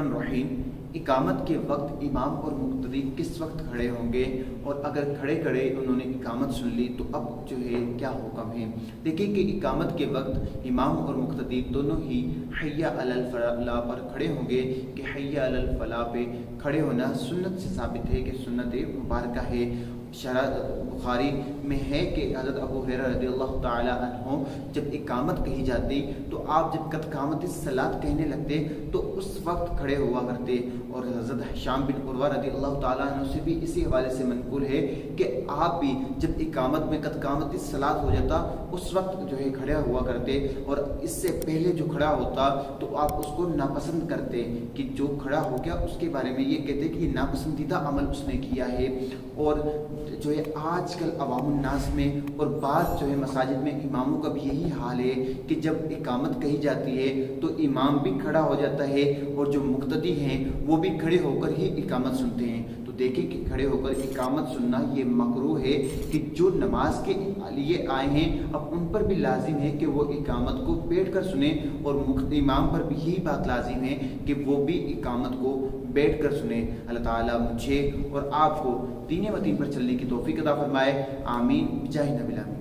الرحمن الرحیم۔ اقامت کے وقت امام اور مقتدی کس وقت کھڑے ہوں گے، اور اگر کھڑے کھڑے انہوں نے اقامت سن لی تو اب جو ہے کیا حکم ہے؟ دیکھیں کہ اقامت کے وقت امام اور مقتدی دونوں ہی حی علی الفلاح پر کھڑے ہوں گے کہ حی علی الفلاح پہ کھڑے ہونا سنت سے ثابت ہے کہ سنت مبارکہ ہے۔ شرح بخاری میں ہے کہ حضرت ابو ہریرہ رضی اللہ تعالیٰ عنہ جب اقامت کہی جاتی تو آپ جب قد قامت الصلاۃ کہنے لگتے تو اس وقت کھڑے ہوا کرتے، اور حضرت ہشام بن عروہ رضی اللہ تعالیٰ عنہ سے بھی اسی حوالے سے منقول ہے کہ آپ بھی جب اقامت میں قد قامت الصلاۃ ہو جاتا اس وقت جو ہے کھڑے ہوا کرتے، اور اس سے پہلے جو کھڑا ہوتا تو آپ اس کو ناپسند کرتے کہ جو کھڑا ہو گیا اس کے بارے میں یہ کہتے کہ یہ ناپسندیدہ عمل اس نے کیا ہے۔ اور جو ہے آج کل عوام الناس میں اور بعض جو ہے مساجد میں اماموں کا بھی یہی حال ہے کہ جب اقامت کہی جاتی ہے تو امام بھی کھڑا ہو جاتا ہے اور جو مقتدی ہیں وہ بھی کھڑے ہو کر ہی اقامت سنتے ہیں۔ تو دیکھیں کہ کھڑے ہو کر اقامت سننا یہ مکروہ ہے کہ جو نماز کے لیے آئے ہیں اب ان پر بھی لازم ہے کہ وہ اقامت کو بیٹھ کر سنیں، اور امام پر بھی یہی بات لازم ہے کہ وہ بھی اقامت کو بیٹھ کر سنیں۔ اللہ تعالیٰ مجھے اور آپ کو دین متین پر چلنے کی توفیق عطا فرمائے، آمین بجاہ نبی الامین۔